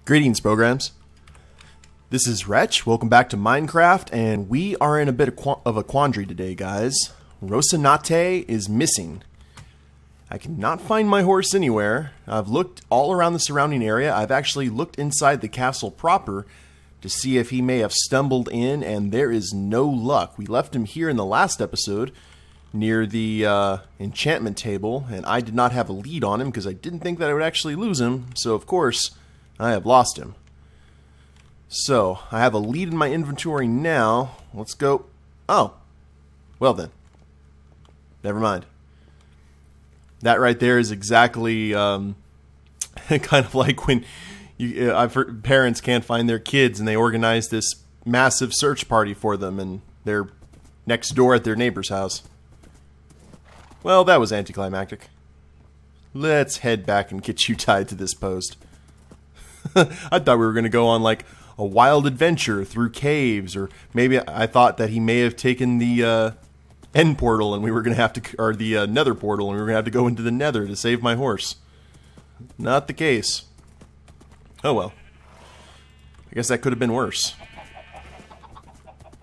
Greetings, programs. This is Wretch. Welcome back to Minecraft, and we are in a bit of a quandary today, guys. Rocinante is missing. I cannot find my horse anywhere. I've looked all around the surrounding area. I've actually looked inside the castle proper to see if he may have stumbled in, and there is no luck. We left him here in the last episode near the enchantment table, and I did not have a lead on him because I didn't think that I would actually lose him, so of course I have lost him. So, I have a lead in my inventory now. Let's go. Oh. Well then. Never mind. That right there is exactly kind of like when I've heard parents can't find their kids and they organize this massive search party for them and they're next door at their neighbor's house. Well, that was anticlimactic. Let's head back and get you tied to this post. I thought we were going to go on like a wild adventure through caves, or maybe I thought that he may have taken the end portal and we were going to have to, or the nether portal, and we were going to have to go into the nether to save my horse. Not the case. Oh well. I guess that could have been worse.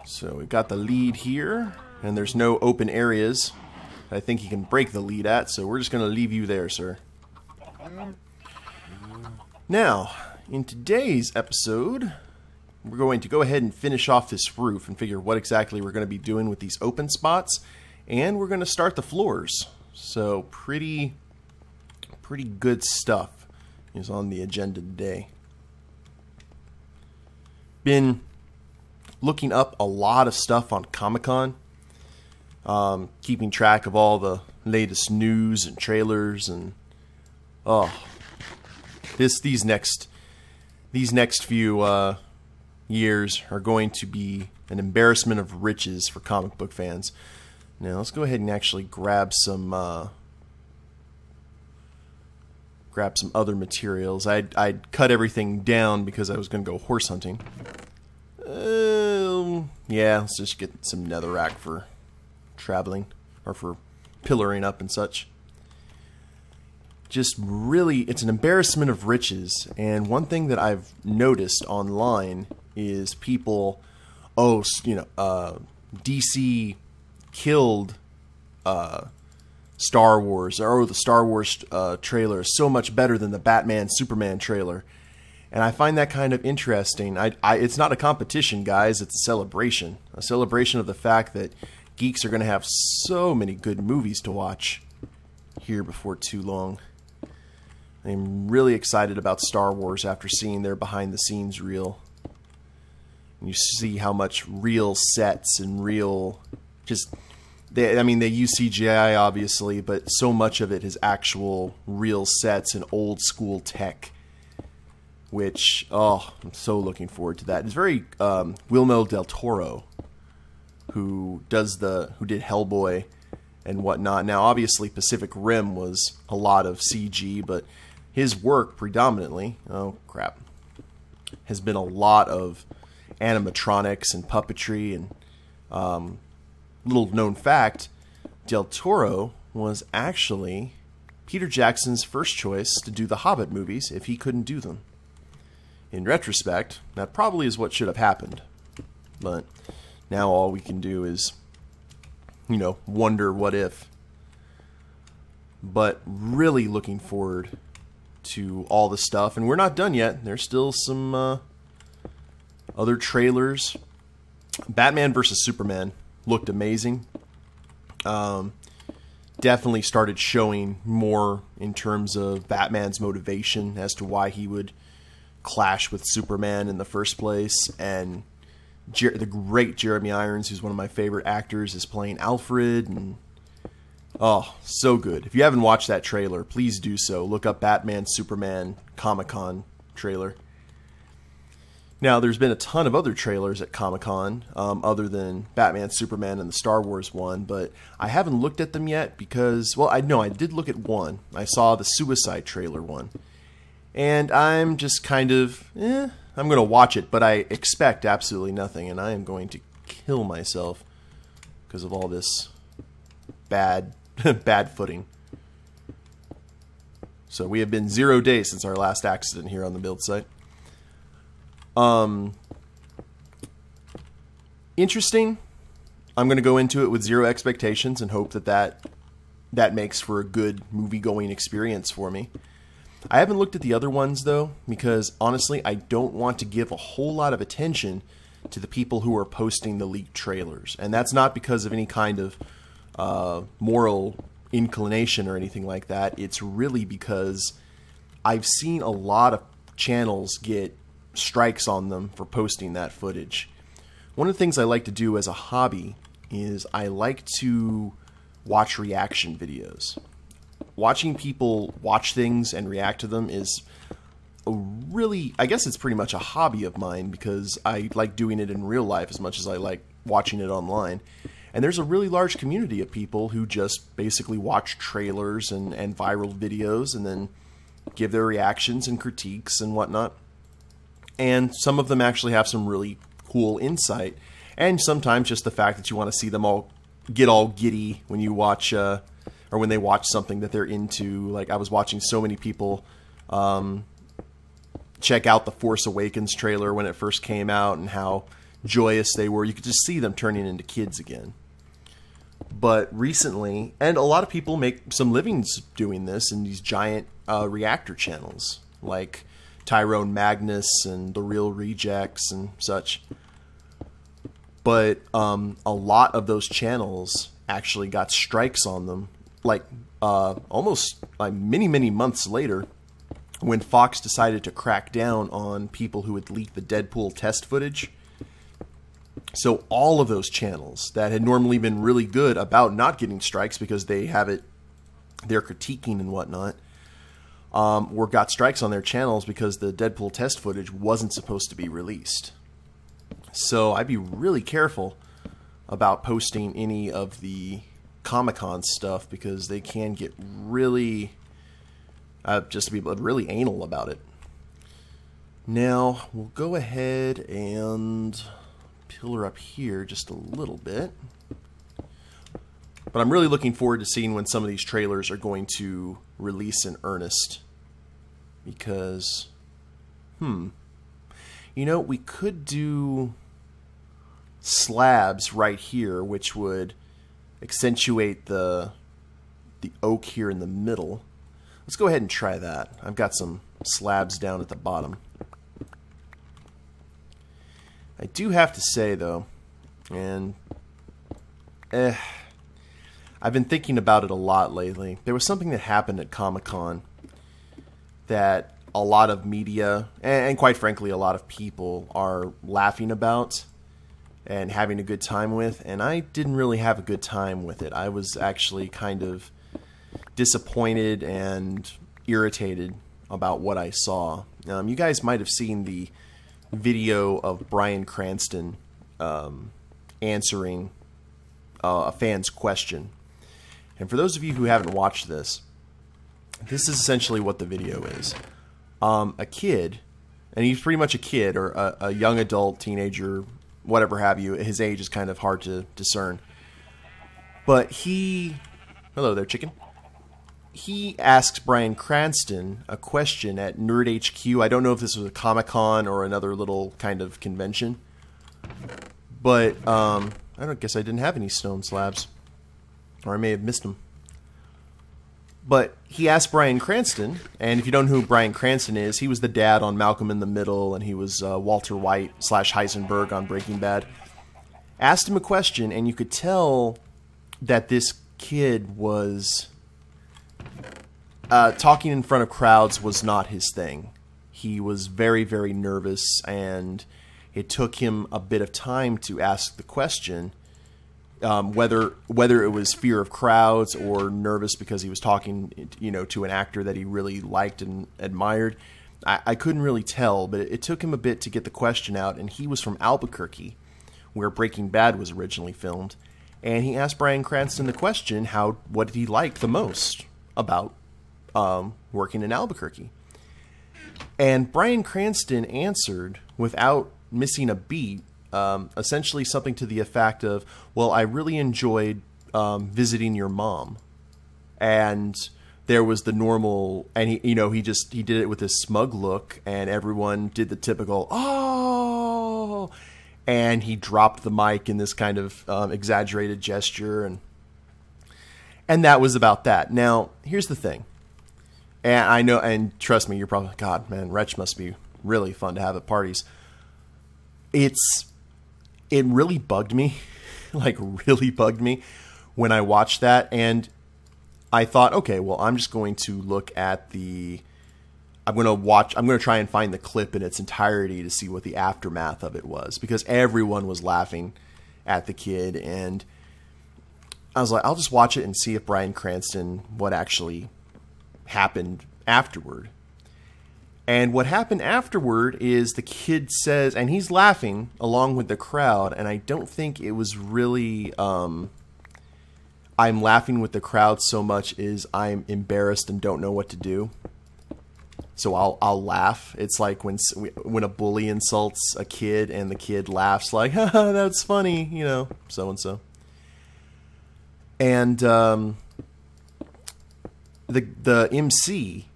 So we've got the lead here, and there's no open areas I think he can break the lead at, so we're just going to leave you there, sir. Now, in today's episode, we're going to go ahead and finish off this roof and figure what exactly we're going to be doing with these open spots, and we're going to start the floors. So, pretty good stuff is on the agenda today. Been looking up a lot of stuff on Comic-Con, keeping track of all the latest news and trailers, and these next few years are going to be an embarrassment of riches for comic book fans. Now let's go ahead and actually grab some other materials. I'd cut everything down because I was going to go horse hunting. Yeah, let's just get some netherrack for traveling or for pillaring up and such. Just really, it's an embarrassment of riches, and one thing that I've noticed online is people, DC killed Star Wars, or the Star Wars trailer is so much better than the Batman Superman trailer, and I find that kind of interesting. It's not a competition, guys, it's a celebration of the fact that geeks are going to have so many good movies to watch here before too long. I'm really excited about Star Wars after seeing their behind-the-scenes reel. You see how much real sets and real, they use CGI obviously, but so much of it is actual real sets and old-school tech, which, I'm so looking forward to that. It's very Guillermo del Toro, who did Hellboy and whatnot. Now, obviously, Pacific Rim was a lot of CG, but his work predominantly, has been a lot of animatronics and puppetry. And little known fact, Del Toro was actually Peter Jackson's first choice to do the Hobbit movies if he couldn't do them. In retrospect, that probably is what should have happened. But now all we can do is, wonder what if. But really looking forward to all the stuff, and we're not done yet. There's still some other trailers. Batman vs. Superman looked amazing. Definitely started showing more in terms of Batman's motivation as to why he would clash with Superman in the first place, and the great Jeremy Irons, who's one of my favorite actors, is playing Alfred, and so good. If you haven't watched that trailer, please do so. Look up Batman Superman Comic-Con trailer. Now, there's been a ton of other trailers at Comic-Con, other than Batman Superman and the Star Wars one, but I haven't looked at them yet because, I did look at one. I saw the Suicide trailer one. And I'm just kind of, I'm going to watch it, but I expect absolutely nothing, and I am going to kill myself because of all this bad footing. So we have been 0 days since our last accident here on the build site. Interesting. I'm going to go into it with zero expectations and hope that makes for a good movie-going experience for me. I haven't looked at the other ones, though, because, honestly, I don't want to give a whole lot of attention to the people who are posting the leaked trailers. And that's not because of any kind of moral inclination or anything like that. It's really because I've seen a lot of channels get strikes on them for posting that footage. One of the things I like to do as a hobby is I like to watch reaction videos. Watching people watch things and react to them is a really, I guess it's pretty much a hobby of mine because I like doing it in real life as much as I like watching it online. And there's a really large community of people who just basically watch trailers and viral videos and then give their reactions and critiques and whatnot. And some of them actually have some really cool insight. And sometimes just the fact that you want to see them all get all giddy when you watch, or when they watch something that they're into. Like, I was watching so many people check out the Force Awakens trailer when it first came out and how joyous they were. You could just see them turning into kids again. But recently, and a lot of people make some livings doing this in these giant reactor channels, like Tyrone Magnus and The Real Rejects and such. But a lot of those channels actually got strikes on them, like almost like many months later, when Fox decided to crack down on people who had leaked the Deadpool test footage. So all of those channels that had normally been really good about not getting strikes because they have it, they're critiquing and whatnot, got strikes on their channels because the Deadpool test footage wasn't supposed to be released. So I'd be really careful about posting any of the Comic-Con stuff because they can get really, just to be really anal about it. Now, we'll go ahead and pillar up here just a little bit. But I'm really looking forward to seeing when some of these trailers are going to release in earnest. Because, you know, we could do slabs right here, which would accentuate the oak here in the middle. Let's go ahead and try that. I've got some slabs down at the bottom. I do have to say, though, and I've been thinking about it a lot lately. There was something that happened at Comic-Con that a lot of media, and quite frankly a lot of people, are laughing about and having a good time with, and I didn't really have a good time with it. I was actually kind of disappointed and irritated about what I saw. You guys might have seen the video of Bryan Cranston answering a fan's question. And for those of you who haven't watched this, this is essentially what the video is. A kid, and he's pretty much a kid or a young adult, teenager, whatever have you. His age is kind of hard to discern. But hello there, chicken. He asks Bryan Cranston a question at Nerd HQ. I don't know if this was a Comic-Con or another little kind of convention. But I don't guess I didn't have any stone slabs. Or I may have missed them. But he asked Bryan Cranston, and if you don't know who Bryan Cranston is, he was the dad on Malcolm in the Middle, and he was Walter White / Heisenberg on Breaking Bad. Asked him a question, and you could tell that this kid was talking in front of crowds was not his thing. He was very nervous, and it took him a bit of time to ask the question. Whether it was fear of crowds or nervous because he was talking, to an actor that he really liked and admired, I couldn't really tell. But it took him a bit to get the question out, and he was from Albuquerque, where Breaking Bad was originally filmed. And he asked Bryan Cranston the question, what did he like the most about working in Albuquerque? And Bryan Cranston answered without missing a beat. Essentially something to the effect of, well, I really enjoyed visiting your mom. And there was the normal, and he did it with this smug look, and everyone did the typical, oh, and he dropped the mic in this kind of exaggerated gesture, and that was about that. Now, here's the thing, and I know, and trust me, you're probably, God, man, Wretch must be really fun to have at parties. It really bugged me, like really bugged me when I watched that, and I thought, okay, well, I'm just going to look at I'm going to try and find the clip in its entirety to see what the aftermath of it was, because everyone was laughing at the kid, and I was like, I'll just watch it and see if Bryan Cranston, what actually happened afterward. And what happened afterward is the kid says, and he's laughing along with the crowd, and I don't think it was really, I'm laughing with the crowd so much is I'm embarrassed and don't know what to do. So I'll laugh. It's like when a bully insults a kid and the kid laughs like, haha, that's funny, you know, so-and-so. And the MC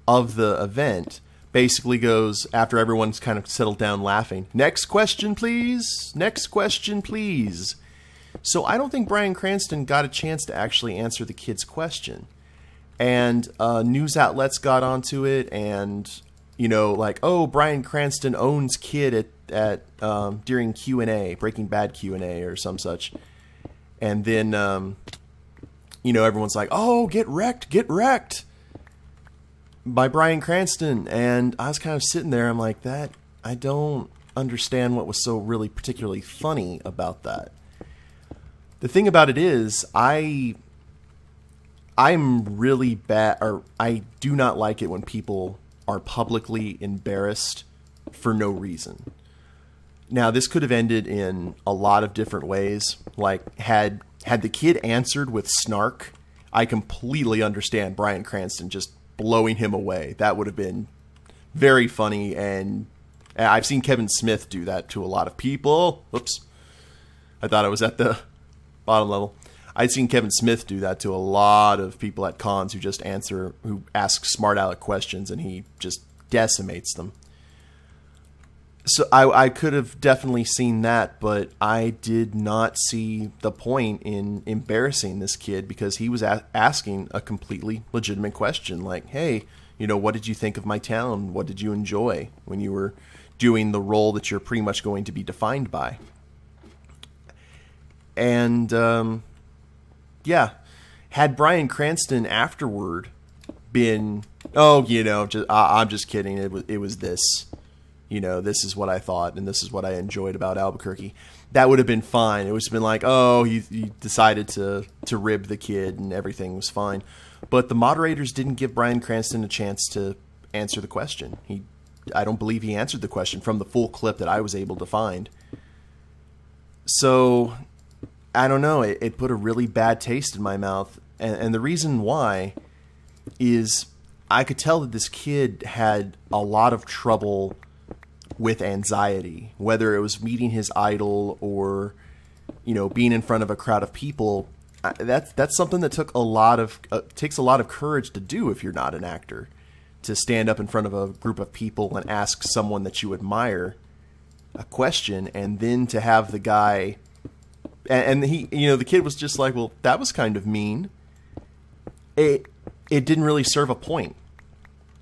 of the event basically goes, after everyone's kind of settled down laughing, next question, please. Next question, please. So I don't think Bryan Cranston got a chance to actually answer the kid's question. And news outlets got onto it, and, you know, like, oh, Bryan Cranston owns kid at during Q&A, Breaking Bad Q&A or some such. And then, you know, everyone's like, oh, get wrecked by Bryan Cranston. And I was kind of sitting there, I'm like, I don't understand what was so really particularly funny about that. The thing about it is, I'm really bad, or I do not like it when people are publicly embarrassed for no reason. Now, this could have ended in a lot of different ways. Like, had the kid answered with snark, I completely understand Bryan Cranston just blowing him away. That would have been very funny, and I've seen Kevin Smith do that to a lot of people. Whoops. I thought I was at the bottom level. I'd seen Kevin Smith do that to a lot of people at cons who ask smart aleck questions, and he just decimates them. So I could have definitely seen that, but I did not see the point in embarrassing this kid, because he was asking a completely legitimate question, like, hey, you know, what did you think of my town? What did you enjoy when you were doing the role that you're pretty much going to be defined by? And yeah, had Bryan Cranston afterward been, oh, you know, I'm just kidding, it was this, you know, this is what I thought, and this is what I enjoyed about Albuquerque, that would have been fine. It would have been like, oh, he decided to rib the kid, and everything was fine. But the moderators didn't give Bryan Cranston a chance to answer the question. I don't believe he answered the question from the full clip that I was able to find. So I don't know, it put a really bad taste in my mouth. And the reason why is I could tell that this kid had a lot of trouble with anxiety, whether it was meeting his idol or, you know, being in front of a crowd of people. That's something that takes a lot of courage to do if you're not an actor, to stand up in front of a group of people and ask someone that you admire a question, and then to have the guy... And he, you know, the kid was just like, well, that was kind of mean. It didn't really serve a point,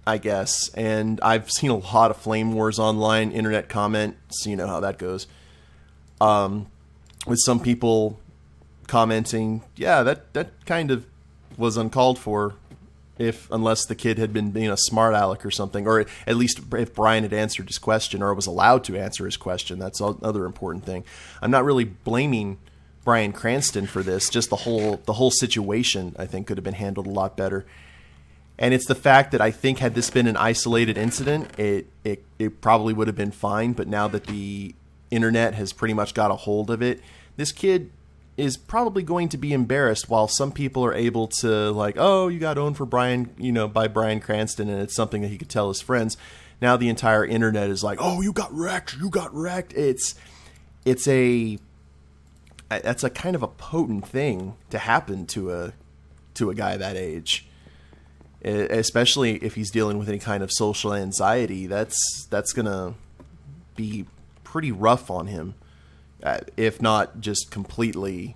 I guess. And I've seen a lot of flame wars online, internet comments, you know how that goes. With some people commenting, yeah, that kind of was uncalled for, unless the kid had been being a smart aleck or something, or at least if Bryan had answered his question or was allowed to answer his question. That's another important thing. I'm not really blaming Bryan Cranston for this. Just the whole situation, I think, could have been handled a lot better. And it's the fact that I think had this been an isolated incident, it probably would have been fine. But now that the internet has pretty much got a hold of it, this kid is probably going to be embarrassed, while some people are able to, like, oh, you got owned for by Bryan Cranston, and it's something that he could tell his friends. Now the entire internet is like, oh, you got wrecked. That's a kind of a potent thing to happen to a guy that age, especially if he's dealing with any kind of social anxiety. That's gonna be pretty rough on him, if not just completely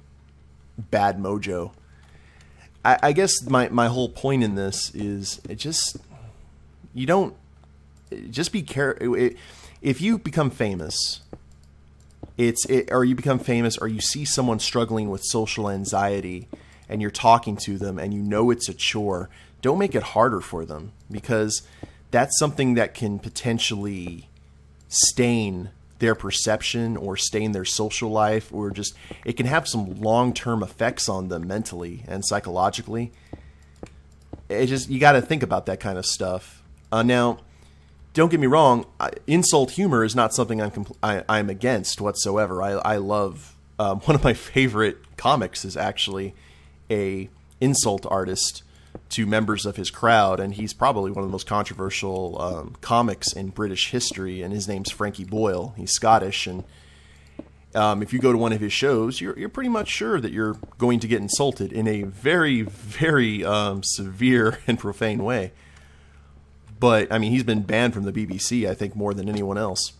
bad mojo. I guess my whole point in this is you don't just be careful. If you become famous, or you become famous, or you see someone struggling with social anxiety, and you're talking to them, and you know it's a chore, don't make it harder for them, because that's something that can potentially stain their perception or stain their social life, or just it can have some long-term effects on them mentally and psychologically. You got to think about that kind of stuff. Now, don't get me wrong, insult humor is not something I'm against whatsoever. I love one of my favorite comics is actually a insult artist to members of his crowd, and he's probably one of the most controversial comics in British history, and his name's Frankie Boyle. He's Scottish, and if you go to one of his shows, you're pretty much sure that you're going to get insulted in a very, very severe and profane way. But, I mean, he's been banned from the BBC, I think, more than anyone else.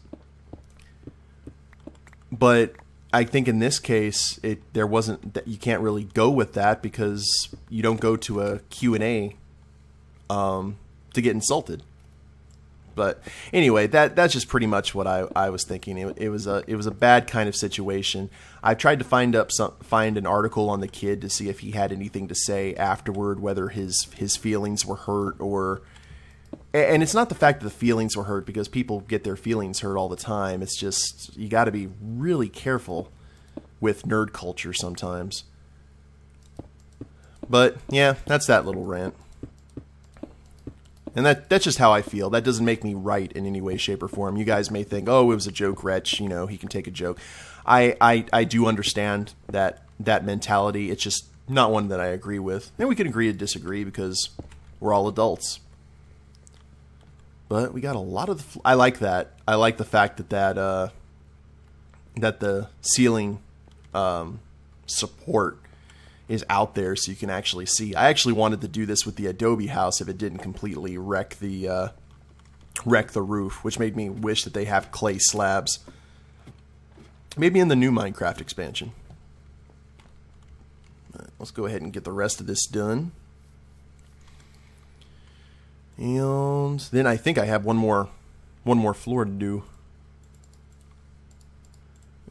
But I think in this case, there wasn't that you can't really go with that, because you don't go to a Q&A to get insulted. But anyway, that's just pretty much what I was thinking. It was a bad kind of situation. I tried to find an article on the kid to see if he had anything to say afterward, whether his feelings were hurt or. And it's not the fact that the feelings were hurt, because people get their feelings hurt all the time. It's just, you got to be really careful with nerd culture sometimes. But, yeah, that's that little rant. And that's just how I feel. That doesn't make me right in any way, shape, or form. You guys may think, oh, it was a joke, Wretch. You know, he can take a joke. I do understand that mentality. It's just not one that I agree with. And we can agree to disagree, because we're all adults. But we got a lot of I like that. I like the fact that the ceiling support is out there, so you can actually see. I actually wanted to do this with the Adobe house if it didn't completely wreck the roof, which made me wish that they have clay slabs. Maybe in the new Minecraft expansion. Let's go ahead and get the rest of this done. And then I think I have one more floor to do.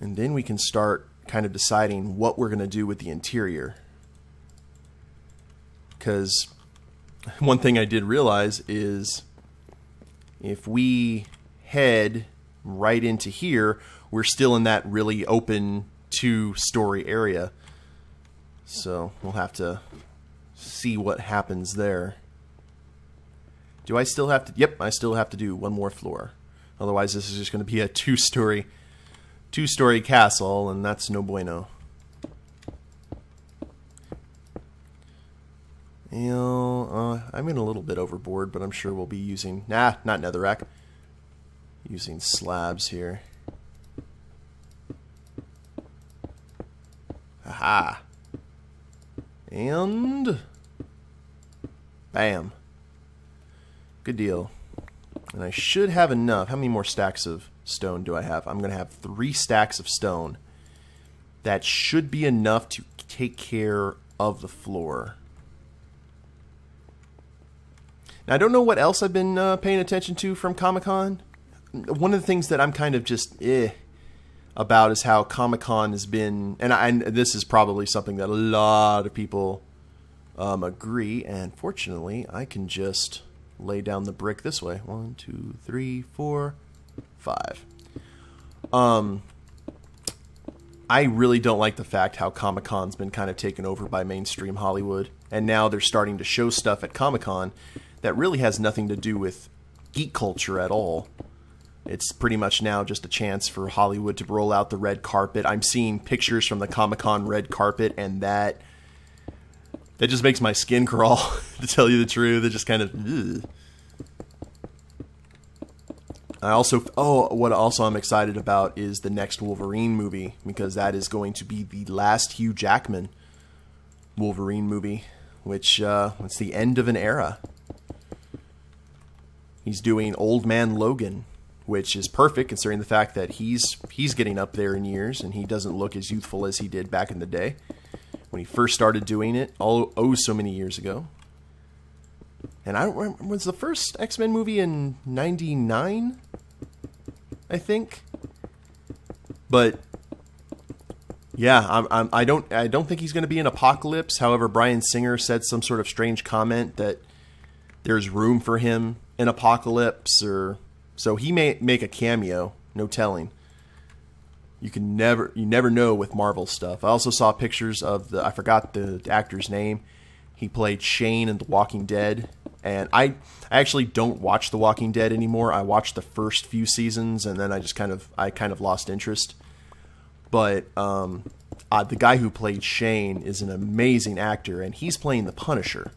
And then we can start kind of deciding what we're going to do with the interior. Because one thing I did realize is if we head right into here, we're still in that really open 2-story area. So we'll have to see what happens there. Do I still have to? Yep, I still have to do one more floor. Otherwise, this is just going to be a two-story castle, and that's no bueno. I'm in a little bit overboard, but I'm sure we'll be using... Nah, not netherrack. Using slabs here. Aha. And... bam. Good deal. And I should have enough. How many more stacks of stone do I have? I'm going to have 3 stacks of stone. That should be enough to take care of the floor. Now, I don't know what else I've been paying attention to from Comic-Con. One of the things that I'm kind of just about is how Comic-Con has been, and this is probably something that a lot of people agree, and fortunately, I can just lay down the brick this way. 1, 2, 3, 4, 5. I really don't like the fact how Comic-Con's been kind of taken over by mainstream Hollywood, and now they're starting to show stuff at Comic-Con that really has nothing to do with geek culture at all. It's pretty much now just a chance for Hollywood to roll out the red carpet. I'm seeing pictures from the Comic-Con red carpet, and that just makes my skin crawl, to tell you the truth. It just kind of... ugh. What also I'm excited about is the next Wolverine movie, because that is going to be the last Hugh Jackman Wolverine movie, which it's the end of an era. He's doing Old Man Logan, which is perfect considering the fact that he's getting up there in years and he doesn't look as youthful as he did back in the day when he first started doing it, so many years ago. And I don't remember, was the first X-Men movie in '99? I think. But yeah, I don't think he's going to be in Apocalypse. However, Bryan Singer said some sort of strange comment that there's room for him in Apocalypse, or so he may make a cameo. No telling. You never know with Marvel stuff. I also saw pictures of I forgot the actor's name. He played Shane in The Walking Dead. And I actually don't watch The Walking Dead anymore. I watched the first few seasons, and then I just kind of lost interest. But the guy who played Shane is an amazing actor, and he's playing the Punisher.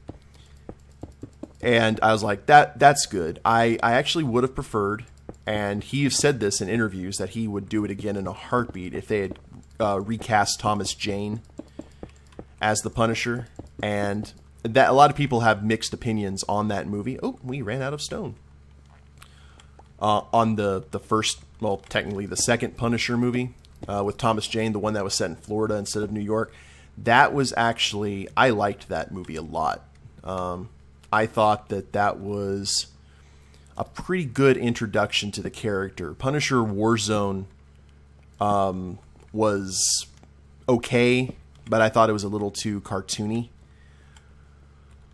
And I was like, that's good. I actually would have preferred, and he said this in interviews, that he would do it again in a heartbeat if they had recast Thomas Jane as the Punisher. And that a lot of people have mixed opinions on that movie. Oh, we ran out of stone. On the first, well, technically the second Punisher movie with Thomas Jane, the one that was set in Florida instead of New York. That was actually, I liked that movie a lot. I thought that was a pretty good introduction to the character. Punisher Warzone was okay, but I thought it was a little too cartoony.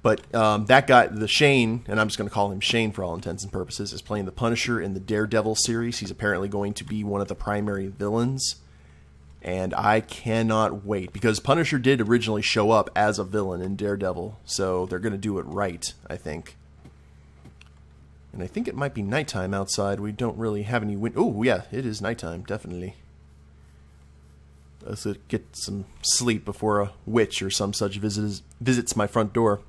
But that guy, the Shane, and I'm just going to call him Shane for all intents and purposes, is playing the Punisher in the Daredevil series. He's apparently going to be one of the primary villains. And I cannot wait, because Punisher did originally show up as a villain in Daredevil. So they're going to do it right, I think. And I think it might be nighttime outside. We don't really have any wind. Oh, yeah, it is nighttime, definitely. Let's get some sleep before a witch or some such visits my front door.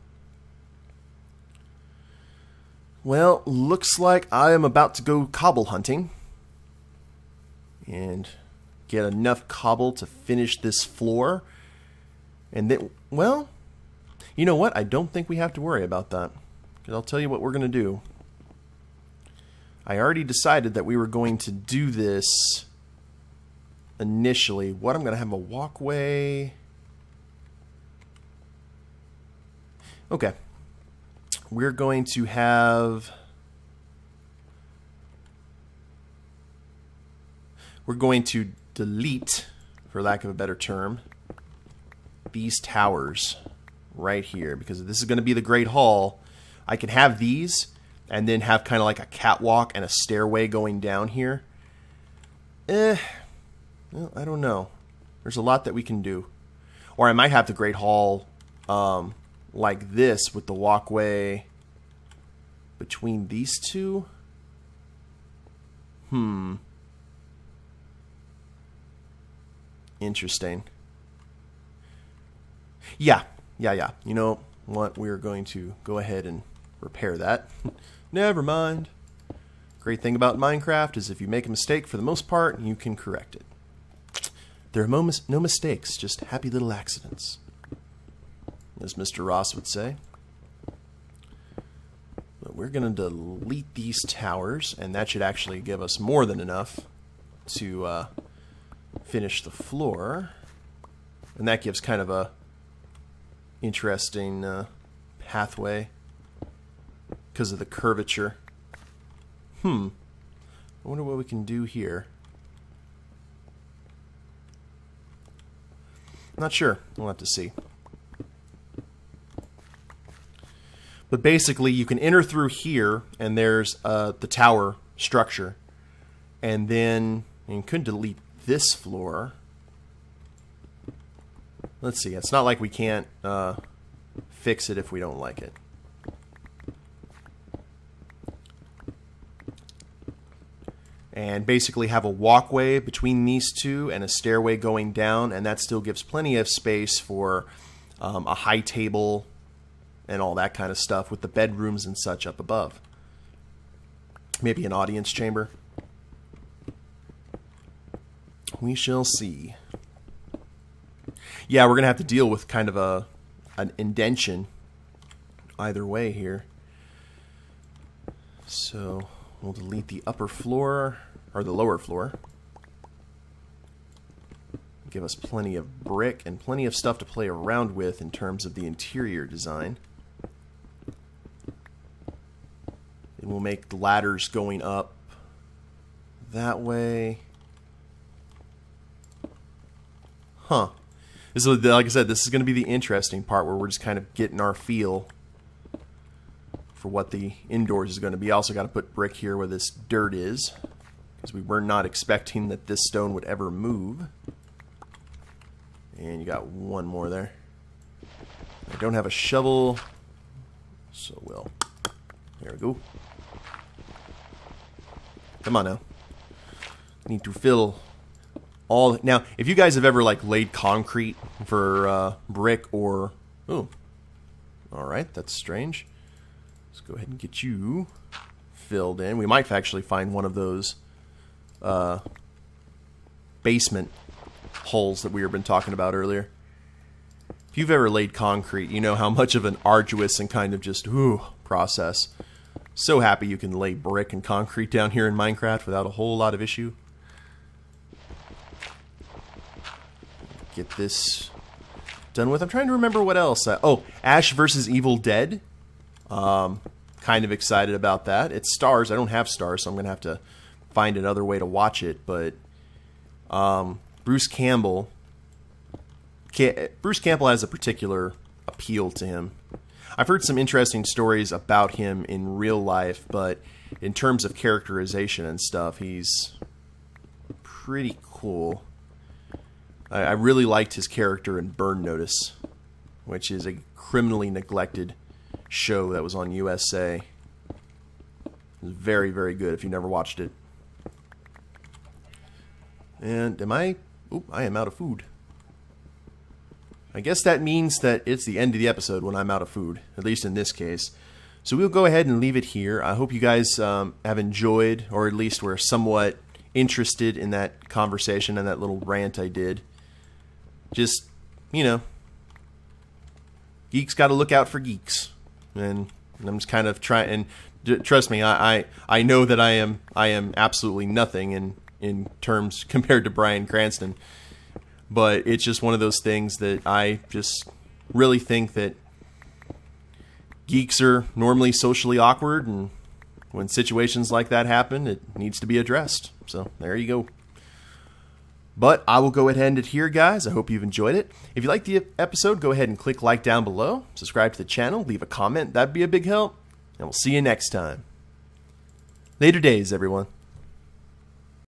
Well, looks like I am about to go cobble hunting. And get enough cobble to finish this floor. And then, well, you know what? I don't think we have to worry about that. Because I'll tell you what we're going to do. I already decided that we were going to do this initially. What, I'm going to have a walkway. Okay. We're going to have... We're going to delete, for lack of a better term, these towers right here. Because this is going to be the Great Hall. I can have these and then have kind of like a catwalk and a stairway going down here. Well, I don't know. There's a lot that we can do. Or I might have the Great Hall like this with the walkway between these two. Interesting. Yeah. You know what? We're going to go ahead and repair that. Never mind. Great thing about Minecraft is if you make a mistake, for the most part, you can correct it. There are no mistakes, just happy little accidents, as Mr. Ross would say. But we're going to delete these towers, and that should actually give us more than enough to finish the floor. And that gives kind of a interesting pathway because of the curvature. I wonder what we can do here. Not sure. We'll have to see. But basically, you can enter through here, and there's the tower structure. And then you could delete this floor. Let's see. It's not like we can't fix it if we don't like it. And basically have a walkway between these two and a stairway going down, and that still gives plenty of space for a high table and all that kind of stuff with the bedrooms and such up above. Maybe an audience chamber. We shall see. Yeah, we're going to have to deal with kind of an indention either way here. So We'll delete the upper floor, or the lower floor. Give us plenty of brick and plenty of stuff to play around with in terms of the interior design. And we'll make the ladders going up that way. Huh. This is, like I said, this is going to be the interesting part where we're just kind of getting our feel for what the indoors is going to be. I also got to put brick here where this dirt is, because we were not expecting that this stone would ever move. And you got one more there. I don't have a shovel, so we'll... There we go. Come on now. Need to fill all... Now, if you guys have ever like laid concrete for brick or... Ooh. Alright, that's strange. Let's go ahead and get you filled in. We might actually find one of those basement holes that we have been talking about earlier. If you've ever laid concrete, you know how much of an arduous and kind of just process. So happy you can lay brick and concrete down here in Minecraft without a whole lot of issue. Get this done with. I'm trying to remember what else. Oh, Ash vs. Evil Dead. Kind of excited about that. It's stars. I don't have stars, so I'm going to have to find another way to watch it. But Bruce Campbell has a particular appeal to him. I've heard some interesting stories about him in real life, but in terms of characterization and stuff, he's pretty cool. I really liked his character in Burn Notice, which is a criminally neglected show that was on USA. It was very, very good if you never watched it. And am I... Oop, I am out of food. I guess that means that it's the end of the episode when I'm out of food, at least in this case. So we'll go ahead and leave it here. I hope you guys have enjoyed, or at least were somewhat interested in that conversation and that little rant I did. Just, you know, geeks got to look out for geeks. And I'm just kind of trying, and trust me, I know that I am absolutely nothing in terms compared to Bryan Cranston. But it's just one of those things that I just really think that geeks are normally socially awkward, and when situations like that happen, it needs to be addressed. So there you go. But I will go ahead and end it here, guys. I hope you've enjoyed it. If you liked the episode, go ahead and click like down below. Subscribe to the channel. Leave a comment. That'd be a big help. And we'll see you next time. Later days, everyone.